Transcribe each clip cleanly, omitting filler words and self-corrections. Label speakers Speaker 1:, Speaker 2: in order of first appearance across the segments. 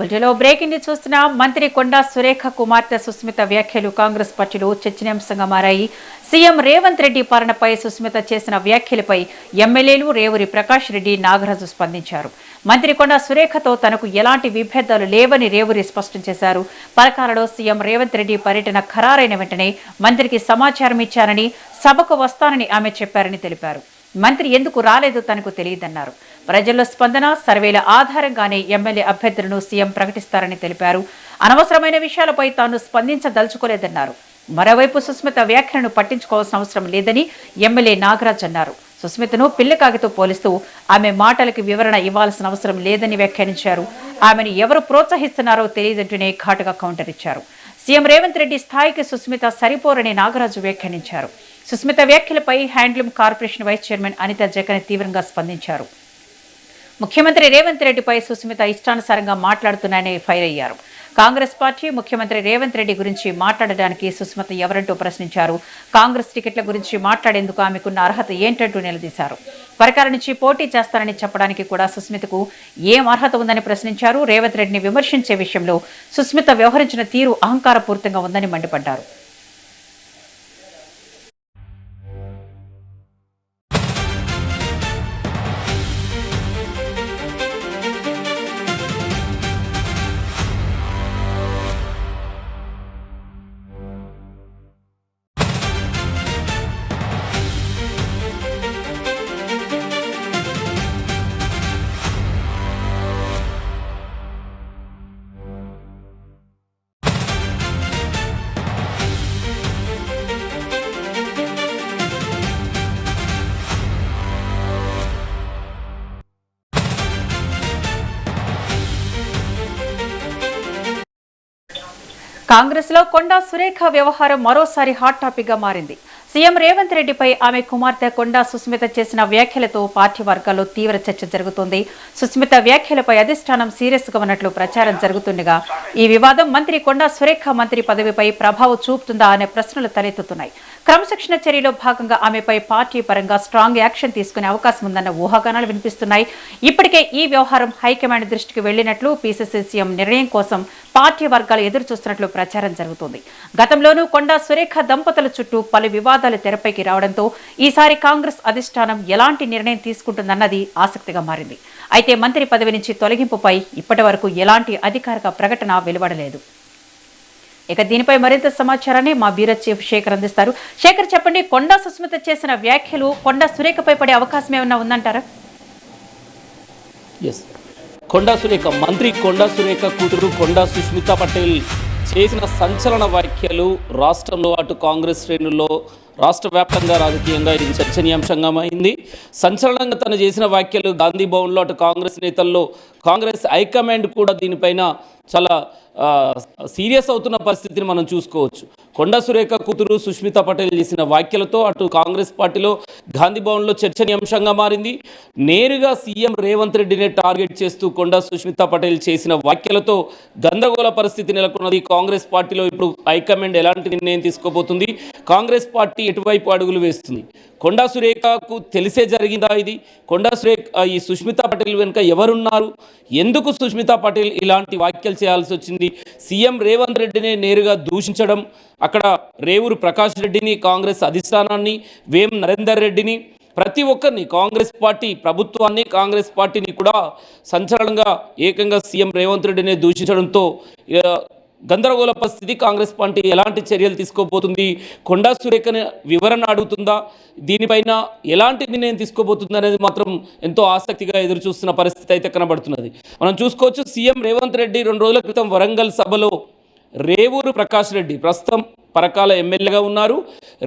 Speaker 1: బులెటిన్లో breaking news చూస్తున్న మంత్రి కొండా సురేఖ కుమార్తె సుస్మిత వ్యాఖ్యలు కాంగ్రెస్ పార్టీలో చర్చనీయాంశంగా మారాయి. సీఎం రేవంత్ రెడ్డి పాలనపై సుస్మిత చేసిన వ్యాఖ్యలపై ఎమ్మెల్యేలు రేవూరి ప్రకాష్ రెడ్డి, నాగరాజు స్పందించారు. మంత్రి కొండా సురేఖతో తనకు ఎలాంటి విభేదాలు లేవని రేవూరి స్పష్టం చేశారు. పరకాలలో సీఎం రేవంత్ రెడ్డి పర్యటన ఖరారైన వెంటనే మంత్రికి సమాచారం ఇచ్చానని, సభకు వస్తానని ఆమె చెప్పారని తెలిపారు. మంత్రి ఎందుకు రాలేదో తనకు తెలియదన్నారు. ప్రజల్లో స్పందన, సర్వేల ఆధారంగానే ఎమ్మెల్యే అభ్యర్థులను సీఎం ప్రకటిస్తారని తెలిపారు. అనవసరమైన విషయాలపై తాను స్పందించదలుచుకోలేదన్నారు. మరోవైపు సుస్మిత వ్యాఖ్యలను పట్టించుకోవాల్సిన అవసరం లేదని ఎమ్మెల్యే నాగరాజ్ అన్నారు. సుస్మితను పిల్లకాగితో పోలిస్తూ ఆమె మాటలకు వివరణ ఇవ్వాల్సిన అవసరం లేదని వ్యాఖ్యానించారు. ఆమెను ఎవరు ప్రోత్సహిస్తున్నారో తెలియదంటూనే ఘాటుగా కౌంటర్ ఇచ్చారు. సీఎం రేవంత్ రెడ్డి స్థాయికి సుస్మిత సరిపోరని నాగరాజు వ్యాఖ్యానించారు. సుస్మిత వ్యాఖ్యలపై handloom corporation vice chairman Anitha Jagan తీవ్రంగా స్పందించారు. ముఖ్యమంత్రి రేవంత్ రెడ్డిపై సుస్మిత ఇష్టానుసారంగా మాట్లాడుతున్నారని ఫైర్ అయ్యారు. కాంగ్రెస్ పార్టీ ముఖ్యమంత్రి రేవంత్ రెడ్డి గురించి మాట్లాడడానికి సుస్మిత ఎవరంటూ ప్రశ్నించారు. కాంగ్రెస్ టికెట్ల గురించి మాట్లాడేందుకు ఆమెకున్న అర్హత ఏంటంటూ నిలదీశారు. పరకాల నుంచి పోటీ చేస్తారని చెప్పడానికి కూడా సుస్మితకు ఏం అర్హత ఉందని ప్రశ్నించారు. రేవంత్ రెడ్డిని విమర్శించే విషయంలో సుస్మిత వ్యవహరించిన తీరు అహంకారపూరితంగా ఉందని మండిపడ్డారు. కాంగ్రెస్ లో కొండా సురేఖ వ్యవహారం మరోసారి హాట్ టాపిక్ గా మారింది. సీఎం రేవంత్ రెడ్డిపై ఆమె కుమార్తె కొండా సుస్మిత చేసిన వ్యాఖ్యలతో పార్టీ వర్గాల్లో తీవ్ర చర్చ జరుగుతోంది. సుస్మిత వ్యాఖ్యలపై అధిష్టానం సీరియస్ గా ఉన్నట్లు ప్రచారం జరుగుతుండగా ఈ వివాదం మంత్రి కొండా సురేఖ మంత్రి పదవిపై ప్రభావం చూపుతుందా అనే ప్రశ్నలు తలెత్తుతున్నాయి. క్రమశిక్షణ చర్యలో భాగంగా ఆమెపై పార్టీ పరంగా స్ట్రాంగ్ యాక్షన్ తీసుకునే అవకాశం ఉందన్న ఊహాగానాలు వినిపిస్తున్నాయి. ఇప్పటికే ఈ వ్యవహారం హైకమాండ్ దృష్టికి వెళ్లినట్లు, పీసీసీ సీఎం నిర్ణయం కోసం పార్టీ వర్గాలు ఎదురు చూస్తున్నట్లు ప్రచారం జరుగుతోంది. గతంలోనూ కొండా సురేఖ దంపతుల చుట్టూ పలు వివాదాలు తెరపైకి రావడంతో ఈసారి కాంగ్రెస్ అధిష్టానం ఎలాంటి నిర్ణయం తీసుకుంటుందన్నది ఆసక్తిగా మారింది. అయితే మంత్రి పదవి నుంచి తొలగింపుపై ఇప్పటి వరకు ఎలాంటి అధికారిక ప్రకటన వెలువడలేదు. ఇక దీనిపై మరింత సమాచారాన్ని మా బ్యూరో చీఫ్ శేఖర్ అందిస్తారు. శేఖర్, చెప్పండి, కొండా సుస్మిత చేసిన వ్యాఖ్యలు కొండా సురేఖపై పడే అవకాశం ఏమన్నా ఉందంటారా?
Speaker 2: కొండా సురేఖ మంత్రి కొండా సురేఖ కూతురు కొండా సుస్మిత పటేల్ చేసిన సంచలన వ్యాఖ్యలు రాష్ట్రంలో అటు కాంగ్రెస్ శ్రేణుల్లో రాష్ట్ర వ్యాప్తంగా రాజకీయంగా ఇది చర్చనీయాంశంగా అయింది. సంచలనంగా తను చేసిన వ్యాఖ్యలు గాంధీ భవన్లో అటు కాంగ్రెస్ నేతల్లో కాంగ్రెస్ హైకమాండ్ కూడా దీనిపైన చాలా సీరియస్ అవుతున్న పరిస్థితిని మనం చూసుకోవచ్చు. కొండా సురేఖ కూతురు సుస్మిత పటేల్ చేసిన వ్యాఖ్యలతో అటు కాంగ్రెస్ పార్టీలో గాంధీ భవన్లో చర్చనీయాంశంగా మారింది. నేరుగా సీఎం రేవంత్ రెడ్డిని టార్గెట్ చేస్తూ కొండా సుస్మిత పటేల్ చేసిన వ్యాఖ్యలతో గందరగోళ పరిస్థితి నెలకొన్నది. కాంగ్రెస్ పార్టీలో ఇప్పుడు హైకమాండ్ ఎలాంటి నిర్ణయం తీసుకోబోతుంది, కాంగ్రెస్ పార్టీ ఎటువైపు అడుగులు వేస్తుంది, కొండా సురేఖకు తెలిసే జరిగిందా ఇది, కొండా సురేఖ ఈ సుస్మిత పటేల్ వెనుక ఎవరున్నారు, ఎందుకు సుస్మిత పటేల్ ఇలాంటి వ్యాఖ్యలు చేయాల్సి వచ్చింది, సీఎం రేవంత్ రెడ్డిని నేరుగా దూషించడం, అక్కడ రేవూరు ప్రకాష్ రెడ్డిని, కాంగ్రెస్ అధిష్టానాన్ని, వేం నరేందర్ రెడ్డిని, ప్రతి ఒక్కరిని కాంగ్రెస్ పార్టీ ప్రభుత్వాన్ని కాంగ్రెస్ పార్టీని కూడా సంచలనంగా ఏకంగా సీఎం రేవంత్ రెడ్డిని దూషించడంతో గందరగోళ పరిస్థితి. కాంగ్రెస్ పార్టీ ఎలాంటి చర్యలు తీసుకోబోతుంది, కొండా సురేఖని వివరణ అడుగుతుందా, దీనిపైన ఎలాంటి నిర్ణయం తీసుకోబోతుంది అనేది మాత్రం ఎంతో ఆసక్తిగా ఎదురు చూస్తున్న పరిస్థితి అయితే కనబడుతున్నది. మనం చూసుకోవచ్చు, సీఎం రేవంత్ రెడ్డి 2 రోజుల క్రితం వరంగల్ సభలో రేవూరు ప్రకాష్ రెడ్డి ప్రస్తుతం పరకాల ఎమ్మెల్యేగా ఉన్నారు.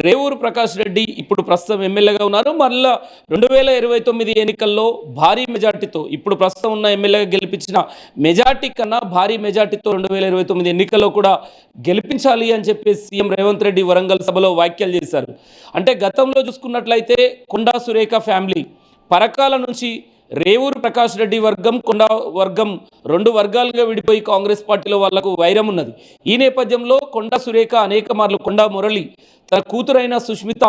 Speaker 2: రేవూరు ప్రకాష్ రెడ్డి ఇప్పుడు ప్రస్తుతం ఎమ్మెల్యేగా ఉన్నారు. మళ్ళా 2029 ఎన్నికల్లో భారీ మెజార్టీతో ఇప్పుడు ప్రస్తుతం ఉన్న ఎమ్మెల్యేగా గెలిపించిన మెజార్టీ కన్నా భారీ మెజార్టీతో 2029 ఎన్నికల్లో కూడా గెలిపించాలి అని చెప్పి సీఎం రేవంత్ రెడ్డి వరంగల్ సభలో వ్యాఖ్యలు చేశారు. అంటే గతంలో చూసుకున్నట్లయితే కొండా సురేఖ ఫ్యామిలీ పరకాల నుంచి రేవూరు ప్రకాష్ రెడ్డి వర్గం, కొండా వర్గం 2 వర్గాలుగా విడిపోయి కాంగ్రెస్ పార్టీలో వాళ్లకు వైరం ఉన్నది. ఈ నేపథ్యంలో కొండా సురేఖ అనేక మార్లు కొండా మురళి తన కూతురైన సుస్మిత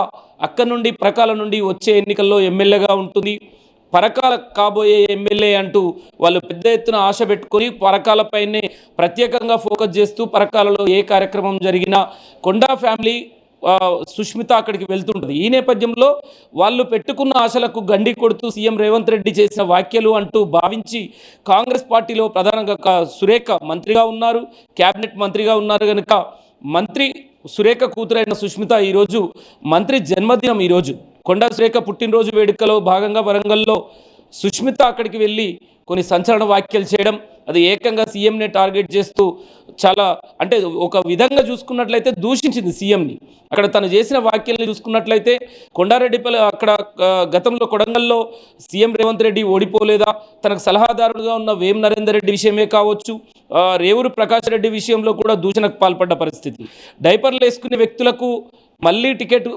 Speaker 2: అక్కడి నుండి పరకాల నుండి వచ్చే ఎన్నికల్లో ఎమ్మెల్యేగా ఉంటుంది. పరకాల కాబోయే ఎమ్మెల్యే అంటూ వాళ్ళు పెద్ద ఎత్తున ఆశ పెట్టుకొని పరకాలపైనే ప్రత్యేకంగా ఫోకస్ చేస్తూ పరకాలలో ఏ కార్యక్రమం జరిగినా కొండా ఫ్యామిలీ సుష్మిత అక్కడికి వెళ్తుంటుంది. ఈ నేపథ్యంలో వాళ్ళు పెట్టుకున్న ఆశలకు గండి కొడుతూ సీఎం రేవంత్ రెడ్డి చేసిన వ్యాఖ్యలు అంటూ భావించి కాంగ్రెస్ పార్టీలో ప్రధానంగా సురేఖ మంత్రిగా ఉన్నారు, క్యాబినెట్ మంత్రిగా ఉన్నారు కనుక మంత్రి సురేఖ కూతురైన సుష్మిత ఈరోజు మంత్రి జన్మదినం, ఈరోజు కొండా సురేఖ పుట్టినరోజు వేడుకలో భాగంగా వరంగల్లో సుష్మిత అక్కడికి వెళ్ళి కొన్ని సంచలన వ్యాఖ్యలు చేయడం, అది ఏకంగా సీఎంని టార్గెట్ చేస్తూ చాలా అంటే ఒక విధంగా చూసుకున్నట్లయితే దూషించింది సీఎంని. అక్కడ తను చేసిన వ్యాఖ్యల్ని చూసుకున్నట్లయితే కొండారెడ్డిపల్లి అక్కడ గతంలో కొడంగల్లో సీఎం రేవంత్ రెడ్డి ఓడిపోలేదా, తనకు సలహాదారుడుగా ఉన్న వేం నరేందర్ రెడ్డి విషయమే కావచ్చు, రేవూరు ప్రకాష్ రెడ్డి విషయంలో కూడా దూషణకు పాల్పడ్డ పరిస్థితి. డైపర్లు వేసుకునే వ్యక్తులకు మళ్ళీ టికెట్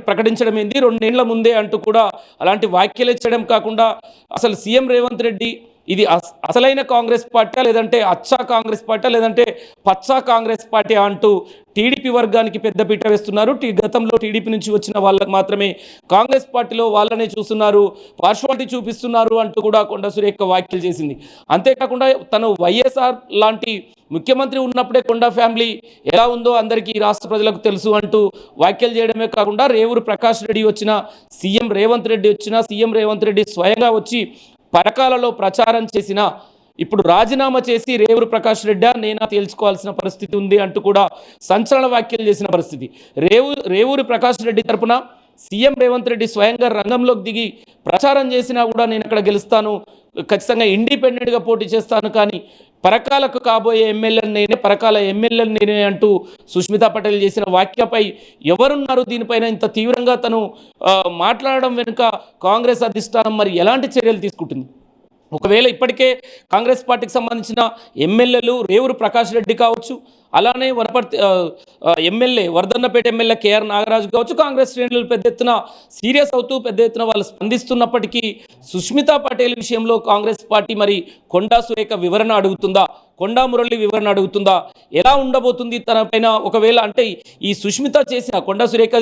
Speaker 2: ప్రకటించడం ఏంది 2 ఏళ్ల ముందే అంటూ కూడా అలాంటి వ్యాఖ్యలు ఇచ్చడం కాకుండా అసలు సీఎం రేవంత్ రెడ్డి ఇది అసలైన కాంగ్రెస్ పార్టీ లేదంటే అచ్చా కాంగ్రెస్ పార్టీ లేదంటే పచ్చా కాంగ్రెస్ పార్టీ అంటూ టీడీపీ వర్గానికి పెద్దపీట వేస్తున్నారు. గతంలో టీడీపీ నుంచి వచ్చిన వాళ్ళకి మాత్రమే కాంగ్రెస్ పార్టీలో వాళ్ళనే చూస్తున్నారు, పార్శ్వాలిటీ చూపిస్తున్నారు అంటూ కూడా కొండా సురేఖ వ్యాఖ్యలు చేసింది. అంతేకాకుండా తను వైఎస్ఆర్ లాంటి ముఖ్యమంత్రి ఉన్నప్పుడే కొండా ఫ్యామిలీ ఎలా ఉందో అందరికీ రాష్ట్ర ప్రజలకు తెలుసు అంటూ వ్యాఖ్యలు చేయడమే కాకుండా రేవూరు ప్రకాష్ రెడ్డి వచ్చినా, సీఎం రేవంత్ రెడ్డి వచ్చినా, సీఎం రేవంత్ రెడ్డి స్వయంగా వచ్చి పరకాలలో ప్రచారం చేసిన ఇప్పుడు రాజీనామా చేసి రేవూరు ప్రకాష్ రెడ్డి నేనా తేల్చుకోవాల్సిన పరిస్థితి ఉంది అంటూ కూడా సంచలన వ్యాఖ్యలు చేసిన పరిస్థితి. రేవూరు ప్రకాష్ రెడ్డి తరపున సీఎం రేవంత్ రెడ్డి స్వయంగా రంగంలోకి దిగి ప్రచారం చేసినా కూడా నేను అక్కడ గెలుస్తాను, ఖచ్చితంగా ఇండిపెండెంట్గా పోటీ చేస్తాను, కానీ పరకాలకు కాబోయే ఎమ్మెల్యేని నేనే, పరకాల ఎమ్మెల్యేని నేనే అంటూ సుష్మితా పటేల్ చేసిన వ్యాఖ్యపై ఎవరున్నారు దీనిపైన ఇంత తీవ్రంగా తను మాట్లాడడం వెనుక కాంగ్రెస్ అధిష్టానం మరి ఎలాంటి చర్యలు తీసుకుంటుంది? ఒకవేళ ఇప్పటికే కాంగ్రెస్ పార్టీకి సంబంధించిన ఎమ్మెల్యేలు రేవూరు ప్రకాష్ రెడ్డి కావచ్చు, అలానే Wanaparthy MLA Wardhannapet MLA KR Nagaraju కావచ్చు, కాంగ్రెస్ శ్రేణులు పెద్ద ఎత్తున సీరియస్ అవుతూ పెద్ద ఎత్తున వాళ్ళు స్పందిస్తున్నప్పటికీ సుష్మితా పటేల్ విషయంలో కాంగ్రెస్ పార్టీ మరి కొండా సురేఖ వివరణ అడుగుతుందా, కొండా మురళి వివరణ అడుగుతుందా, ఎలా ఉండబోతుంది తన పైన? ఒకవేళ అంటే ఈ సుష్మిత చేసిన కొండా సురేఖ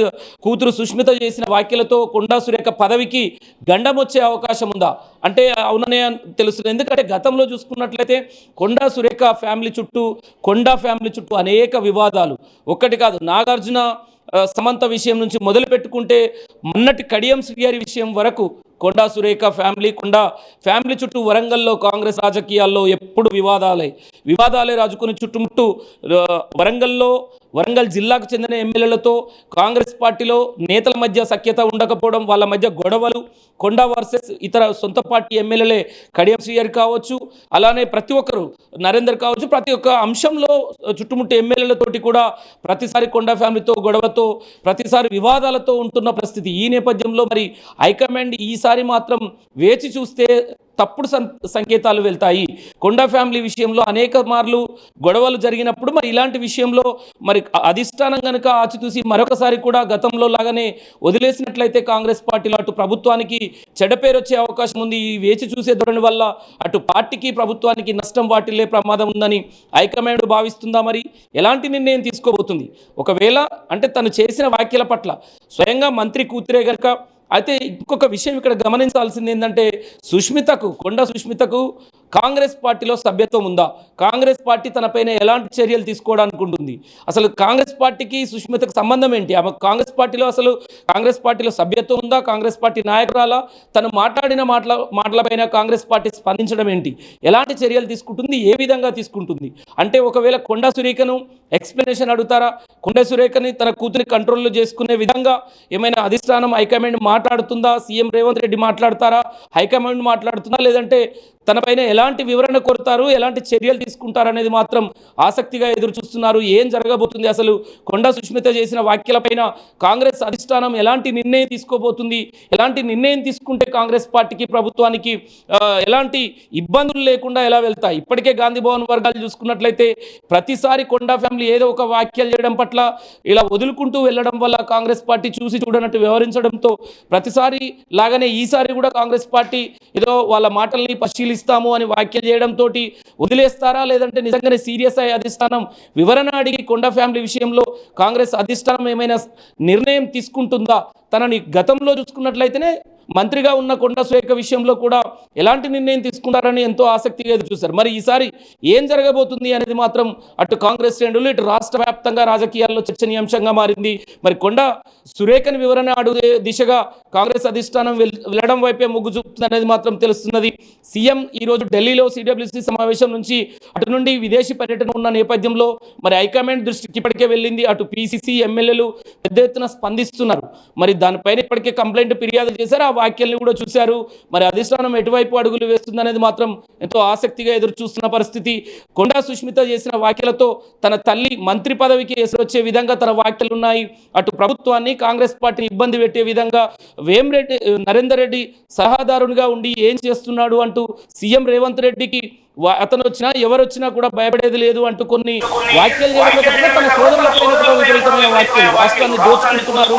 Speaker 2: కూతురు సుష్మిత చేసిన వ్యాఖ్యలతో కొండా సురేఖ పదవికి గండం వచ్చే అవకాశం ఉందా అంటే అవుననే తెలుస్తుంది. ఎందుకంటే గతంలో చూసుకున్నట్లయితే కొండా సురేఖ ఫ్యామిలీ చుట్టూ, కొండా ఫ్యామిలీ చుట్టూ అనేక వివాదాలు, ఒక్కటి కాదు, నాగార్జున సమంత విషయం నుంచి మొదలు పెట్టుకుంటే మొన్నటి కడియం శ్రీహరి విషయం వరకు కొండా సురేఖ కొండా ఫ్యామిలీ చుట్టూ వరంగల్లో కాంగ్రెస్ రాజకీయాల్లో ఎప్పుడు వివాదాలే రాజుకుని చుట్టుముట్టు వరంగల్ జిల్లాకు చెందిన ఎమ్మెల్యేలతో కాంగ్రెస్ పార్టీలో నేతల మధ్య సఖ్యత ఉండకపోవడం, వాళ్ళ మధ్య గొడవలు, కొండా వర్సెస్ ఇతర సొంత పార్టీ ఎమ్మెల్యేలే కడియం శ్రీహరి కావచ్చు, అలానే ప్రతి ఒక్కరు నరేందర్ కావచ్చు, ప్రతి ఒక్క అంశంలో చుట్టుముట్టు ఎమ్మెల్యేలతోటి కూడా ప్రతిసారి కొండా ఫ్యామిలీతో గొడవతో, ప్రతిసారి వివాదాలతో ఉంటున్న పరిస్థితి. ఈ నేపథ్యంలో మరి హైకమాండ్ ఈసారి మాత్రం వేచి చూస్తే తప్పుడు సంకేతాలు వెళ్తాయి. కొండా ఫ్యామిలీ విషయంలో అనేక మార్లు గొడవలు జరిగినప్పుడు మరి ఇలాంటి విషయంలో మరి అధిష్టానం కనుక ఆచితూసి మరొకసారి కూడా గతంలో లాగానే వదిలేసినట్లయితే కాంగ్రెస్ పార్టీలో అటు ప్రభుత్వానికి చెడ్డపేరు వచ్చే అవకాశం ఉంది. ఈ వేచి చూసే ధోరణి వల్ల అటు పార్టీకి ప్రభుత్వానికి నష్టం వాటిల్లే ప్రమాదం ఉందని హైకమాండ్ భావిస్తుందా? మరి ఎలాంటి నిర్ణయం తీసుకోబోతుంది? ఒకవేళ అంటే తను చేసిన వ్యాఖ్యల పట్ల స్వయంగా మంత్రి కూతురే కనుక అయితే ఇంకొక విషయం ఇక్కడ గమనించాల్సింది ఏంటంటే కొండా సుష్మితకు కాంగ్రెస్ పార్టీలో సభ్యత్వం ఉందా? కాంగ్రెస్ పార్టీ తనపైన ఎలాంటి చర్యలు తీసుకోవడానికి ఉంటుంది? అసలు కాంగ్రెస్ పార్టీకి సుష్మితకు సంబంధం ఏంటి? ఆమె కాంగ్రెస్ పార్టీలో సభ్యత్వం ఉందా? కాంగ్రెస్ పార్టీ నాయకురాలా? తను మాట్లాడిన మాటలపైన కాంగ్రెస్ పార్టీ స్పందించడం ఏంటి? ఎలాంటి చర్యలు తీసుకుంటుంది? ఏ విధంగా తీసుకుంటుంది? అంటే ఒకవేళ కొండా సురేఖను ఎక్స్ప్లెనేషన్ అడుగుతారా? కొండా సురేఖని తన కూతురి కంట్రోల్లో చేసుకునే విధంగా ఏమైనా అధిష్టానం హైకమాండ్ మాట్లాడుతుందా? సీఎం రేవంత్ రెడ్డి మాట్లాడతారా? హైకమాండ్ మాట్లాడుతుందా? లేదంటే తనపైన ఎలాంటి వివరణ కోరుతారు, ఎలాంటి చర్యలు తీసుకుంటారు అనేది మాత్రం ఆసక్తిగా ఎదురు చూస్తున్నారు. ఏం జరగబోతుంది? అసలు కొండా సుష్మిత చేసిన వ్యాఖ్యలపైన కాంగ్రెస్ అధిష్టానం ఎలాంటి నిర్ణయం తీసుకోబోతుంది? ఎలాంటి నిర్ణయం తీసుకుంటే కాంగ్రెస్ పార్టీకి ప్రభుత్వానికి ఎలాంటి ఇబ్బందులు లేకుండా ఎలా వెళ్తాయి? ఇప్పటికే గాంధీ భవన్ వర్గాలు చూసుకున్నట్లయితే ప్రతిసారి కొండా ఫ్యామిలీ ఏదో ఒక వ్యాఖ్యలు చేయడం పట్ల ఇలా వదులుకుంటూ వెళ్ళడం వల్ల కాంగ్రెస్ పార్టీ చూసి చూడనట్టు వ్యవహరించడంతో ప్రతిసారి లాగానే ఈసారి కూడా కాంగ్రెస్ పార్టీ ఏదో వాళ్ళ మాటల్ని పరిశీలిస్తాము అని వ్యాఖ్యలు చేయడంతో వదిలేస్తారా? లేదంటే నిజంగానే సీరియస్ అయ్యే అధిష్టానం వివరణ అడిగి కొండా ఫ్యామిలీ విషయంలో కాంగ్రెస్ అధిష్టానం ఏమైనా నిర్ణయం తీసుకుంటుందా? తనని గతంలో చూసుకున్నట్లయితేనే మంత్రిగా ఉన్న కొండా సురేఖ విషయంలో కూడా ఎలాంటి నిర్ణయం తీసుకుంటారని ఎంతో ఆసక్తిగా ఎదురు చూశారు. మరి ఈసారి ఏం జరగబోతుంది అనేది మాత్రం అటు కాంగ్రెస్ శ్రేణులు ఇటు రాష్ట్ర వ్యాప్తంగా రాజకీయాల్లో చర్చనీయాంశంగా మారింది. మరి కొండా సురేఖని వివరణ అడుగే దిశగా కాంగ్రెస్ అధిష్టానం వెళ్ళడం వైపే మొగ్గు చూపుతుంది అనేది మాత్రం తెలుస్తున్నది. సీఎం ఈరోజు ఢిల్లీలో సిడబ్ల్యూసీ సమావేశం నుంచి అటు నుండి విదేశీ పర్యటన ఉన్న నేపథ్యంలో మరి హైకమాండ్ దృష్టికి ఇప్పటికే వెళ్ళింది. అటు పీసీసీ ఎమ్మెల్యేలు పెద్ద ఎత్తున స్పందిస్తున్నారు. మరి దానిపైన ఇప్పటికే కంప్లైంట్ ఫిర్యాదు చేశారు. ఆ వ్యాఖ్యల్ని కూడా చూశారు. మరి అధిష్టానం ఎటువైపు అడుగులు వేస్తుంది అనేది మాత్రం ఎంతో ఆసక్తిగా ఎదురు చూస్తున్న పరిస్థితి. కొండా సుష్మిత చేసిన వ్యాఖ్యలతో తన తల్లి మంత్రి పదవికి ఎసరొచ్చే విధంగా తన వ్యాఖ్యలు ఉన్నాయి. అటు ప్రభుత్వాన్ని కాంగ్రెస్ పార్టీని ఇబ్బంది పెట్టే విధంగా వేమిరెడ్డి నరేందర్ రెడ్డి సలహాదారునిగా ఉండి ఏం చేస్తున్నాడు అంటూ సీఎం రేవంత్ రెడ్డికి అతను వచ్చినా ఎవరు వచ్చినా కూడా భయపడేది లేదు అంటూ కొన్ని వ్యాఖ్యలు చేయడం తన సోదరులపైన కూడా విపరీతమైన వ్యాఖ్యలు, రాష్ట్రాన్ని దోచుకుంటున్నారు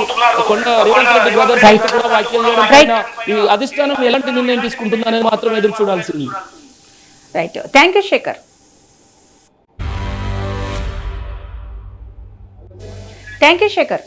Speaker 2: కొండా రేవంత్ రెడ్డి బ్రదర్స్ కూడా వ్యాఖ్యలు చేయడం పైన ఈ అధిష్టానం ఎలాంటి నిర్ణయం తీసుకుంటుంది అనేది మాత్రం ఎదురు చూడాల్సింది.
Speaker 1: Right, thank you Shekhar. Thank you Shekhar.